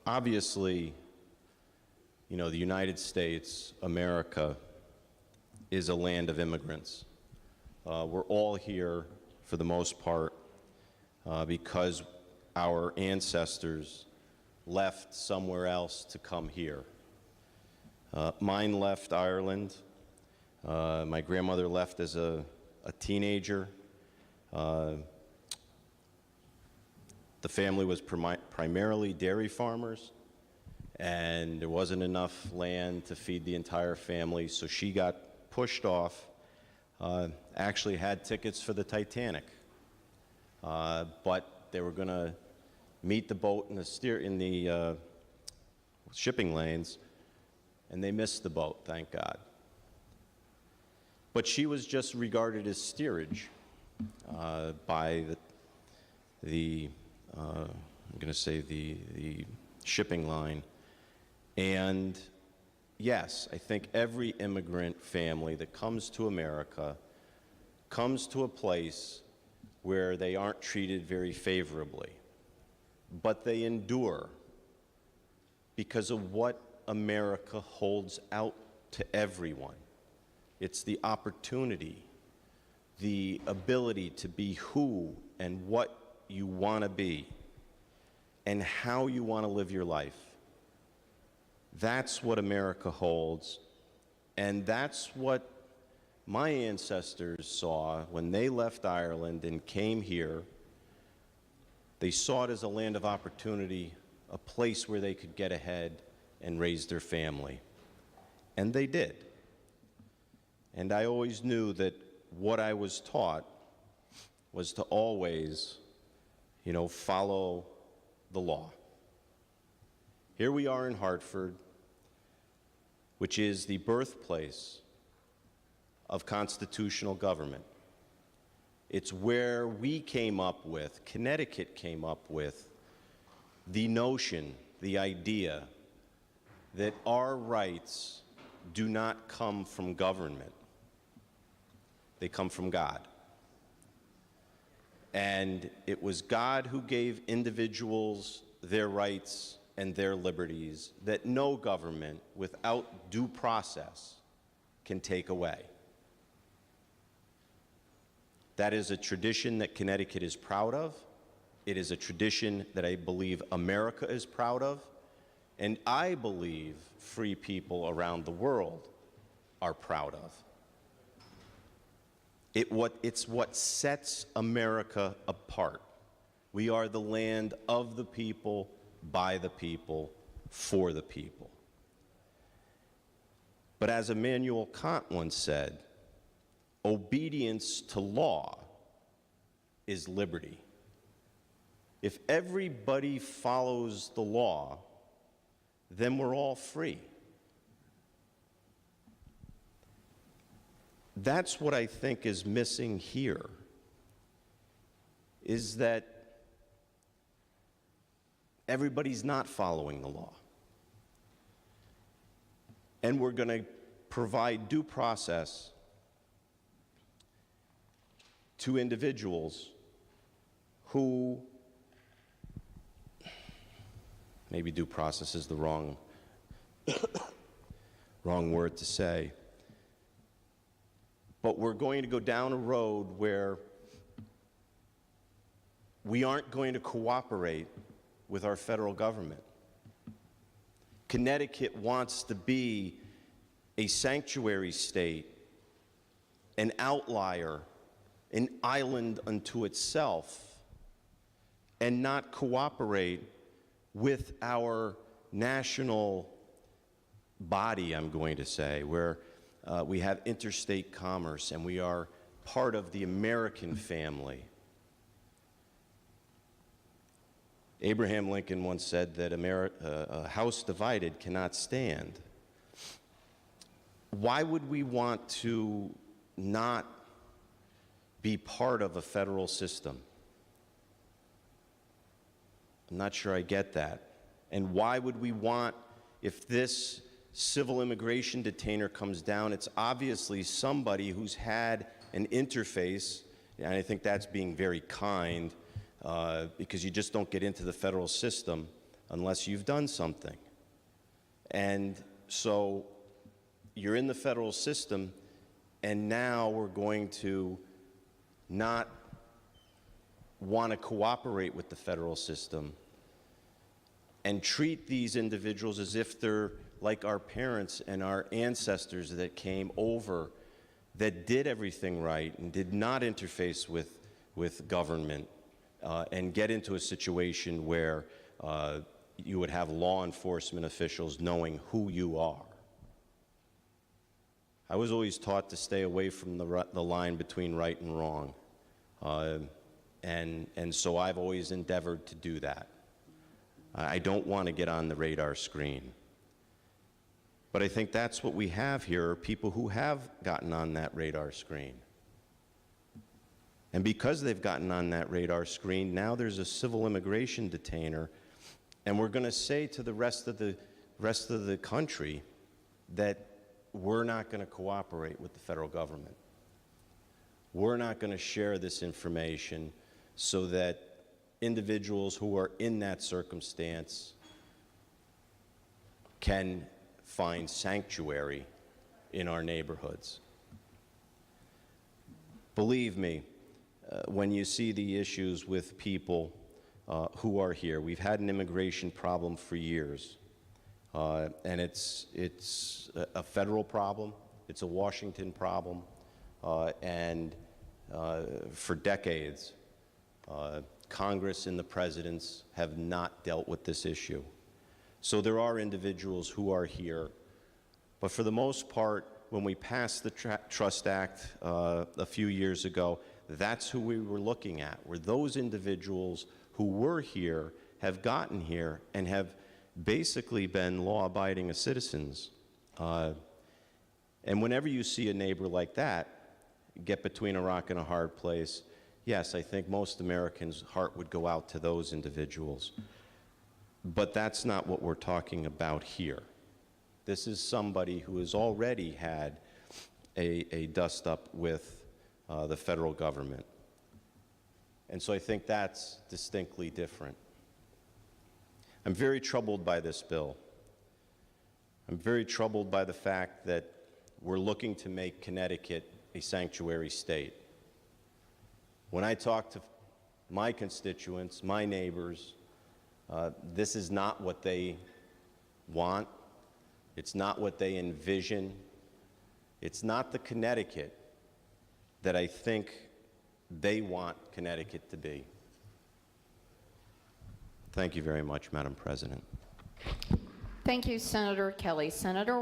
Obviously, the United States, America, is a land of immigrants. We're all here, for the most part, because our ancestors left somewhere else to come here. Mine left Ireland. My grandmother left as a teenager. The family was primarily dairy farmers, and there wasn't enough land to feed the entire family, so she got pushed off, actually had tickets for the Titanic, but they were going to meet the boat in the shipping lanes, and they missed the boat, thank God. But she was just regarded as steerage by I'm going to say the shipping line. And yes, I think every immigrant family that comes to America comes to a place where they aren't treated very favorably, but they endure because of what America holds out to everyone. It's the opportunity, the ability to be who and what you want to be and how you want to live your life. That's what America holds, and that's what my ancestors saw when they left Ireland and came here. They saw it as a land of opportunity, a place where they could get ahead and raise their family. And they did. And I always knew that what I was taught was to always, follow the law. Here we are in Hartford, which is the birthplace of constitutional government. It's where we came up with, Connecticut came up with, the notion, the idea that our rights do not come from government. They come from God. And it was God who gave individuals their rights and their liberties that no government, without due process, can take away. That is a tradition that Connecticut is proud of. It is a tradition that I believe America is proud of. And I believe free people around the world are proud of. It's what sets America apart. We are the land of the people, by the people, for the people. But as Immanuel Kant once said, obedience to law is liberty. If everybody follows the law, then we're all free. That's what I think is missing here, is that everybody's not following the law. And we're going to provide due process to individuals who, maybe due process is the wrong word to say, but we're going to go down a road where we aren't going to cooperate with our federal government. Connecticut wants to be a sanctuary state, an outlier, an island unto itself, and not cooperate with our national body, I'm going to say, where we have interstate commerce and we are part of the American family. Abraham Lincoln once said that a house divided cannot stand. Why would we want to not be part of a federal system? I'm not sure I get that. And why would we want, if this civil immigration detainer comes down, it's obviously somebody who's had an interface, and I think that's being very kind, because you just don't get into the federal system unless you've done something. And so you're in the federal system, and now we're going to not want to cooperate with the federal system and treat these individuals as if they're like our parents and our ancestors that came over, that did everything right and did not interface with government and get into a situation where you would have law enforcement officials knowing who you are. I was always taught to stay away from the line between right and wrong. And so I've always endeavored to do that. I don't want to get on the radar screen. But I think that's what we have here, are people who have gotten on that radar screen. And because they've gotten on that radar screen, now there's a civil immigration detainer, and we're going to say to the rest of the country that we're not going to cooperate with the federal government. We're not going to share this information so that individuals who are in that circumstance can find sanctuary in our neighborhoods. Believe me, when you see the issues with people who are here, we've had an immigration problem for years. And it's a federal problem, it's a Washington problem, and for decades, Congress and the presidents have not dealt with this issue. So there are individuals who are here, but for the most part, when we passed the Trust Act a few years ago, that's who we were looking at, were those individuals who were here, have gotten here, and have basically been law-abiding citizens. And whenever you see a neighbor like that get between a rock and a hard place, yes, I think most Americans' heart would go out to those individuals. But that's not what we're talking about here. This is somebody who has already had a dust-up with the federal government. And so I think that's distinctly different. I'm very troubled by this bill. I'm very troubled by the fact that we're looking to make Connecticut a sanctuary state. When I talk to my constituents, my neighbors, this is not what they want. It's not what they envision. It's not the Connecticut that I think they want Connecticut to be. Thank you very much, Madam President. Thank you, Senator Kelly. Senator